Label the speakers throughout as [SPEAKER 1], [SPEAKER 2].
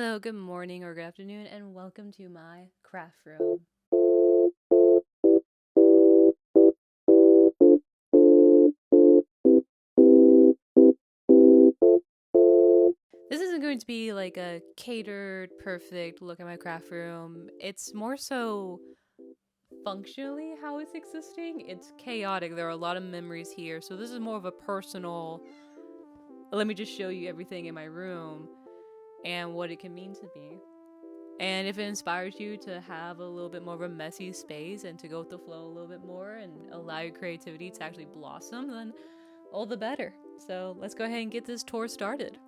[SPEAKER 1] Hello, good morning or good afternoon, and welcome to my craft room. This isn't going to be like a catered, perfect look at my craft room. It's more so functionally how it's existing. It's chaotic. There are a lot of memories here, so this is more of a personal, let me just show you everything in my room and what it can mean to me. And if it inspires you to have a little bit more of a messy space and to go with the flow a little bit more and allow your creativity to actually blossom, then all the better. So let's go ahead and get this tour started.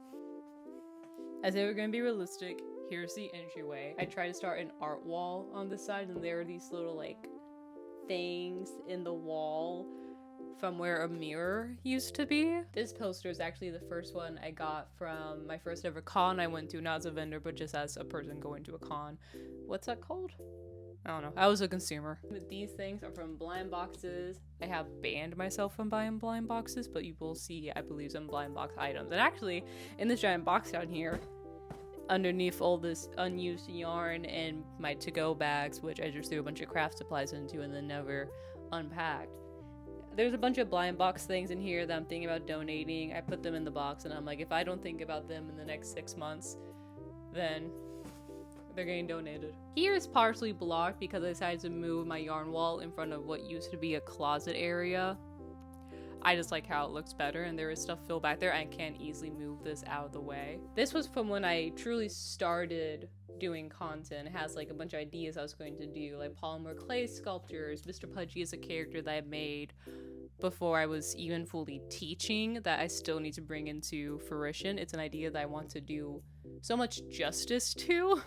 [SPEAKER 1] I say we're going to be realistic. Here's the entryway. I try to start an art wall on the side, and there are these little like things in the wall from where a mirror used to be. This poster is actually the first one I got from my first ever con I went to, not as a vendor, but just as a person going to a con. What's that called? I don't know. I was a consumer. These things are from blind boxes. I have banned myself from buying blind boxes, but you will see, I believe, some blind box items. And actually, in this giant box down here, underneath all this unused yarn and my to-go bags, which I just threw a bunch of craft supplies into and then never unpacked, there's a bunch of blind box things in here that I'm thinking about donating. I put them in the box and I'm like, if I don't think about them in the next 6 months, then they're getting donated. Here is partially blocked because I decided to move my yarn wall in front of what used to be a closet area. I just like how it looks better, and there is stuff filled back there. I can't easily move this out of the way. This was from when I truly started doing content. It has like a bunch of ideas I was going to do, like polymer clay sculptures. Mr. Pudgy is a character that I made before I was even fully teaching that I still need to bring into fruition. It's an idea that I want to do so much justice to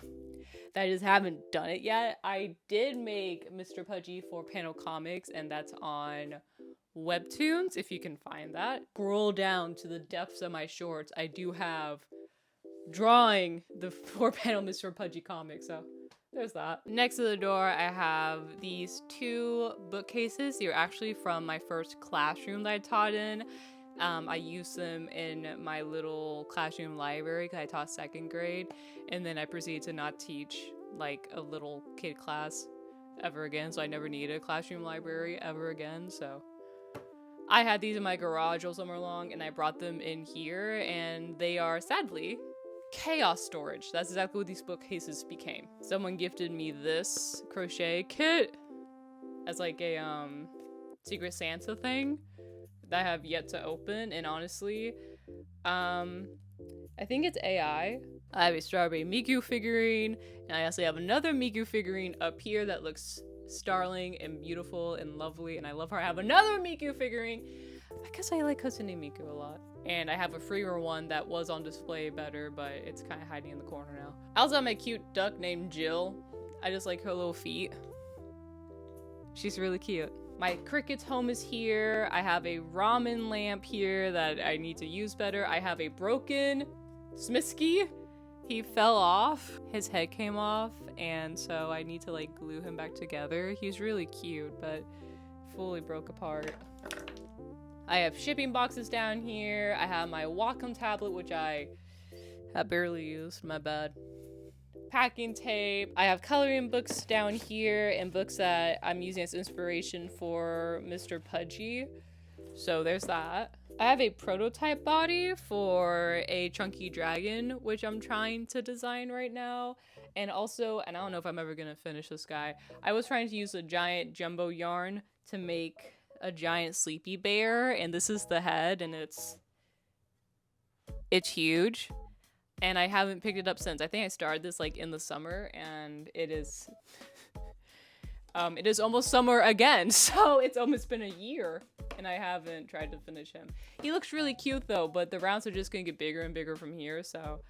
[SPEAKER 1] that I just haven't done it yet. I did make Mr. Pudgy for Panel Comics, and that's on Webtoons, if you can find that. Scroll down to the depths of my shorts. I do have drawing the 4-panel Mr. Pudgy comic, so there's that. Next to the door, I have these 2 bookcases. They're actually from my first classroom that I taught in. I used them in my little classroom library because I taught 2nd grade, and then I proceeded to not teach like a little kid class ever again, so I never needed a classroom library ever again. So I had these in my garage all summer long, and I brought them in here, and they are sadly chaos storage. That's exactly what these bookcases became. Someone gifted me this crochet kit as like a Secret Santa thing that I have yet to open, and honestly, I think it's AI. I have a Strawberry Miku figurine, and I also have another Miku figurine up here that looks starling and beautiful and lovely, and I love her. I have another Miku figurine. I guess I like Hatsune Miku a lot. And I have a freer one that was on display better, but it's kind of hiding in the corner now. I also have my cute duck named Jill. I just like her little feet. She's really cute. My cricket's home is here. I have a ramen lamp here that I need to use better. I have a broken Smisky. He fell off. His head came off, and so I need to like glue him back together. He's really cute, but fully broke apart. I have shipping boxes down here. I have my Wacom tablet, which I have barely used, my bad. Packing tape. I have coloring books down here and books that I'm using as inspiration for Mr. Pudgy. So there's that. I have a prototype body for a chunky dragon, which I'm trying to design right now. And also, and I don't know if I'm ever gonna finish this guy, I was trying to use a giant jumbo yarn to make a giant sleepy bear, and this is the head, and it's huge. And I haven't picked it up since. I think I started this like in the summer, and it is almost summer again, so it's almost been a year and I haven't tried to finish him. He looks really cute though, but the rounds are just gonna get bigger and bigger from here, so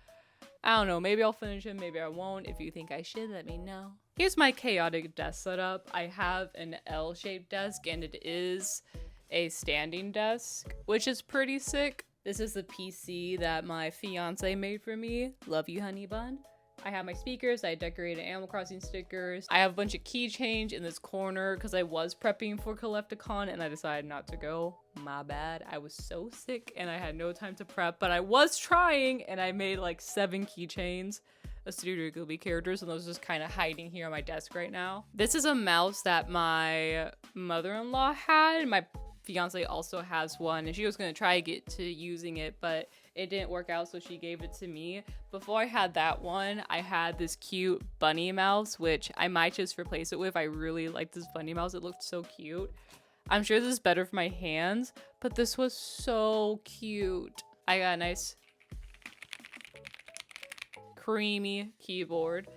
[SPEAKER 1] I don't know, maybe I'll finish him, maybe I won't. If you think I should, let me know. Here's my chaotic desk setup. I have an L-shaped desk, and it is a standing desk, which is pretty sick. This is the PC that my fiance made for me. Love you, honey bun. I have my speakers. I decorated Animal Crossing stickers. I have a bunch of keychains in this corner because I was prepping for Collecticon and I decided not to go. My bad. I was so sick and I had no time to prep, but I was trying, and I made like 7 keychains a Studio Ghibli characters, and those are just kind of hiding here on my desk right now. This is a mouse that my mother-in-law had, and my fiance also has one, and she was gonna try to get to using it, but it didn't work out, so she gave it to me. Before I had that one, I had this cute bunny mouse, which I might just replace it with. I really like this bunny mouse. It looked so cute. I'm sure this is better for my hands, but this was so cute. I got a nice creamy keyboard.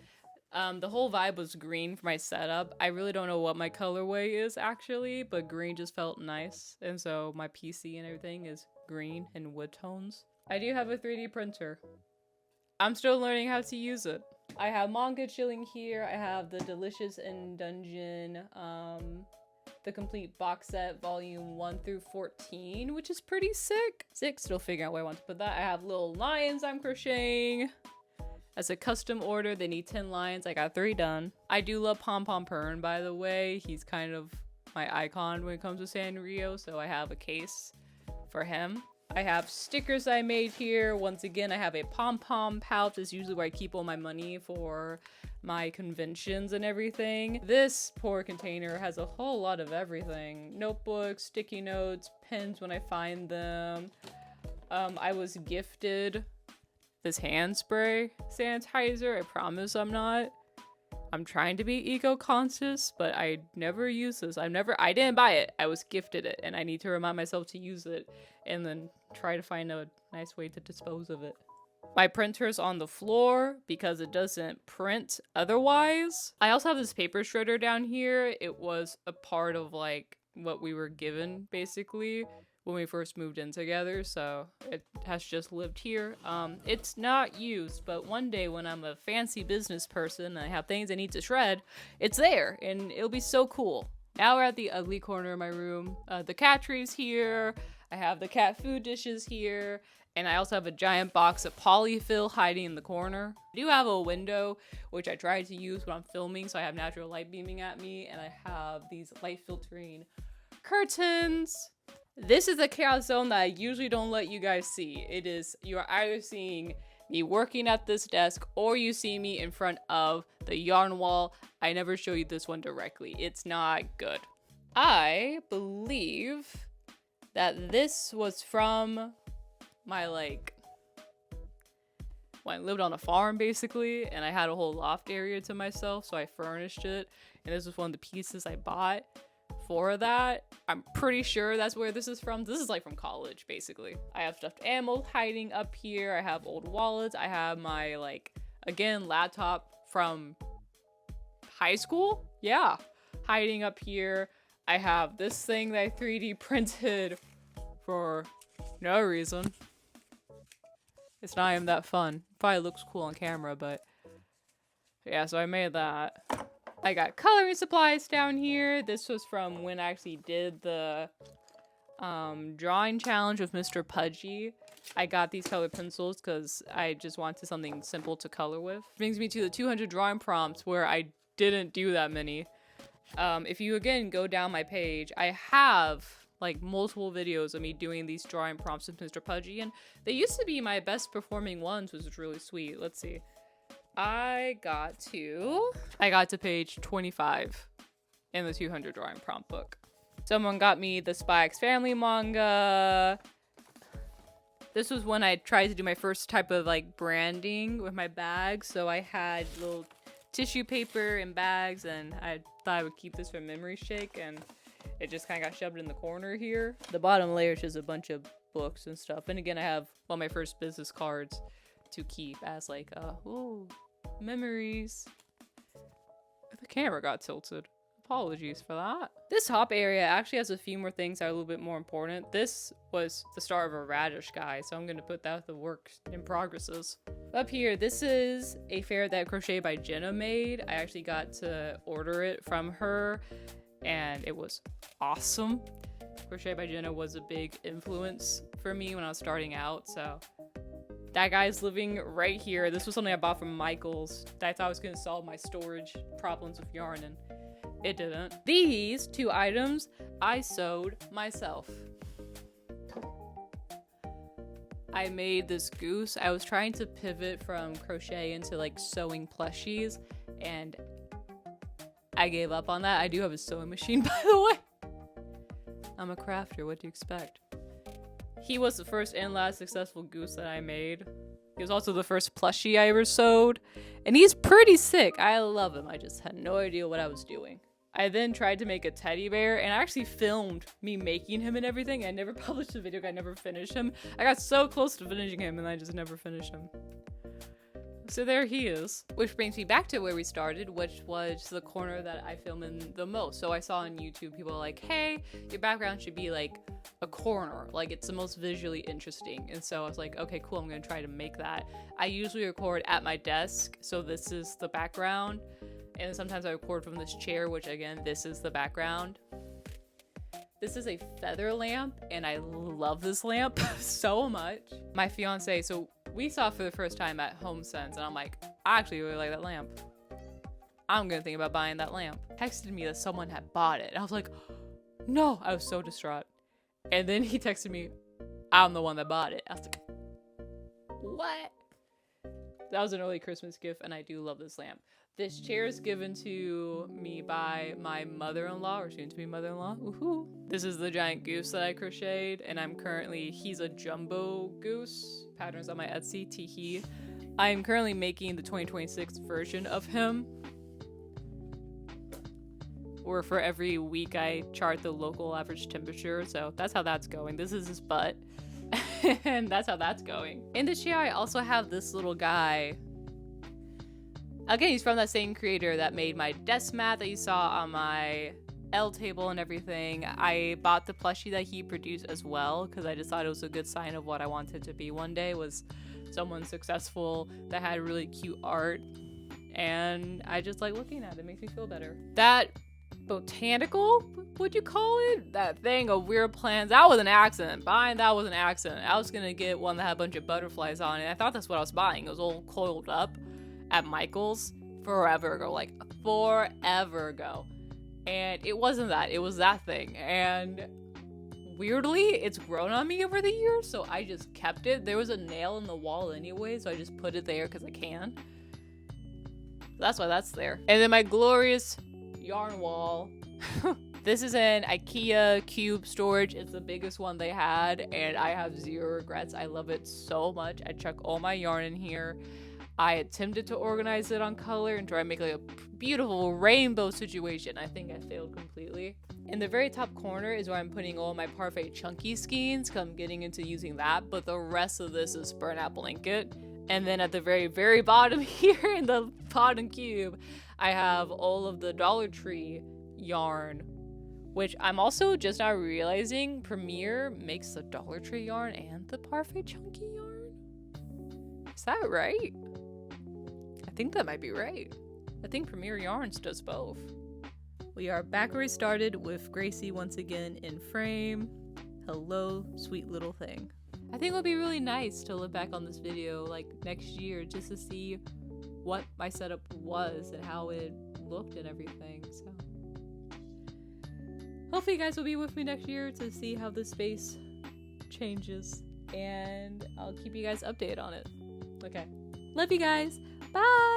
[SPEAKER 1] The whole vibe was green for my setup. I really don't know what my colorway is actually, but green just felt nice. And so my PC and everything is green and wood tones. I do have a 3D printer. I'm still learning how to use it. I have manga chilling here. I have the Delicious in Dungeon, the complete box set, volume 1 through 14, which is pretty sick. Still figuring out where I want to put that. I have little lions I'm crocheting. As a custom order, they need 10 lines. I got 3 done. I do love Pom Pom Pern, by the way. He's kind of my icon when it comes to Sanrio, so I have a case for him. I have stickers I made here. Once again, I have a pom-pom pouch. This is usually where I keep all my money for my conventions and everything. This poor container has a whole lot of everything. Notebooks, sticky notes, pens when I find them. I was gifted this hand spray sanitizer. I promise I'm trying to be eco-conscious, but I never use this. I didn't buy it. I was gifted it, and I need to remind myself to use it and then try to find a nice way to dispose of it. My printer's on the floor because it doesn't print otherwise. I also have this paper shredder down here. It was a part of like what we were given basically when we first moved in together, so it has just lived here. It's not used, but one day when I'm a fancy business person and I have things I need to shred, it's there, and it'll be so cool. Now we're at the ugly corner of my room. The cat tree's here, I have the cat food dishes here, and I also have a giant box of polyfill hiding in the corner. I do have a window, which I try to use when I'm filming, so I have natural light beaming at me, and I have these light filtering curtains. This is the chaos zone that I usually don't let you guys see. It is, you are either seeing me working at this desk or you see me in front of the yarn wall. I never show you this one directly. It's not good. I believe that this was from my when I lived on a farm basically, and I had a whole loft area to myself, so I furnished it, and this was one of the pieces I bought for that. I'm pretty sure that's where this is from. This is like from college basically. I have stuffed animals hiding up here. I have old wallets. I have my again laptop from high school, yeah, hiding up here. I have this thing that I 3D printed for no reason. It's not even that fun. Probably looks cool on camera, but yeah, so I made that. I got coloring supplies down here. This was from when I actually did the drawing challenge with Mr. Pudgy. I got these colored pencils because I just wanted something simple to color with. Brings me to the 200 drawing prompts where I didn't do that many. If you again go down my page, I have multiple videos of me doing these drawing prompts with Mr. Pudgy, and they used to be my best performing ones, which is really sweet. Let's see. I got to page 25 in the 200 drawing prompt book. Someone got me the Spy X Family manga. This was when I tried to do my first type of branding with my bags. So I had little tissue paper and bags, and I thought I would keep this from memory shake, and it just kind of got shoved in the corner here. The bottom layer is just a bunch of books and stuff. And again, I have one of my first business cards to keep as ooh, memories. The camera got tilted. Apologies for that. This top area actually has a few more things that are a little bit more important. This was the start of a radish guy, so I'm going to put that with the work in progresses. Up here, this is a ferret that Crochet by Jenna made. I actually got to order it from her, and it was awesome. Crochet by Jenna was a big influence for me when I was starting out, so that guy's living right here. This was something I bought from Michael's that I thought was going to solve my storage problems with yarn, and it didn't. These 2 items I sewed myself. I made this goose. I was trying to pivot from crochet into like sewing plushies, and I gave up on that. I do have a sewing machine, by the way. I'm a crafter, what do you expect? He was the first and last successful goose that I made. He was also the first plushie I ever sewed, and he's pretty sick. I love him. I just had no idea what I was doing. I then tried to make a teddy bear, and I actually filmed me making him and everything. I never published the video, I never finished him. I got so close to finishing him, and I just never finished him. So there he is. Which brings me back to where we started, which was the corner that I film in the most. So I saw on YouTube, people were like, hey, your background should be like a corner. Like, it's the most visually interesting. And so I was like, okay, cool, I'm gonna try to make that. I usually record at my desk, so this is the background. And sometimes I record from this chair, which again, this is the background. This is a feather lamp, and I love this lamp so much. My fiance, so we saw it for the first time at HomeSense, and I'm like, I actually really like that lamp. I'm gonna think about buying that lamp. Texted me that someone had bought it, and I was like, no, I was so distraught. And then he texted me, I'm the one that bought it. I was like, what? That was an early Christmas gift, and I do love this lamp. This chair is given to me by my mother-in-law, or soon to be mother-in-law. Woohoo! This is the giant goose that I crocheted, and he's a jumbo goose. Patterns on my Etsy, teehee. I am currently making the 2026 version of him, where for every week I chart the local average temperature, so that's how that's going. This is his butt, and that's how that's going. In the chair, I also have this little guy. Again, he's from that same creator that made my desk mat that you saw on my L table and everything. I bought the plushie that he produced as well, because I just thought it was a good sign of what I wanted to be one day, was someone successful that had really cute art. And I just like looking at it. It makes me feel better. That botanical, would you call it? That thing of weird plants, that was an accident. Buying that was an accident. I was gonna get one that had a bunch of butterflies on it. I thought that's what I was buying. It was all coiled up at Michael's forever ago. And it wasn't that, it was that thing. And weirdly, it's grown on me over the years, so I just kept it. There was a nail in the wall anyway, so I just put it there because I can. That's why that's there. And then my glorious yarn wall. This is an IKEA cube storage. It's the biggest one they had, and I have zero regrets. I love it so much. I chuck all my yarn in here. I attempted to organize it on color and try to make like a beautiful rainbow situation. I think I failed completely. In the very top corner is where I'm putting all my Parfait chunky skeins, because I'm getting into using that, but the rest of this is burlap blanket. And then at the very, very bottom here in the bottom cube, I have all of the Dollar Tree yarn, which I'm also just now realizing Premier makes the Dollar Tree yarn and the Parfait chunky yarn. Is that right? I think that might be right. I think Premier Yarns does both. We are back where we started with Gracie once again in frame. Hello, sweet little thing. I think it'll be really nice to look back on this video like next year just to see what my setup was and how it looked and everything. So hopefully you guys will be with me next year to see how this space changes, and I'll keep you guys updated on it. Okay. Love you guys. Bye!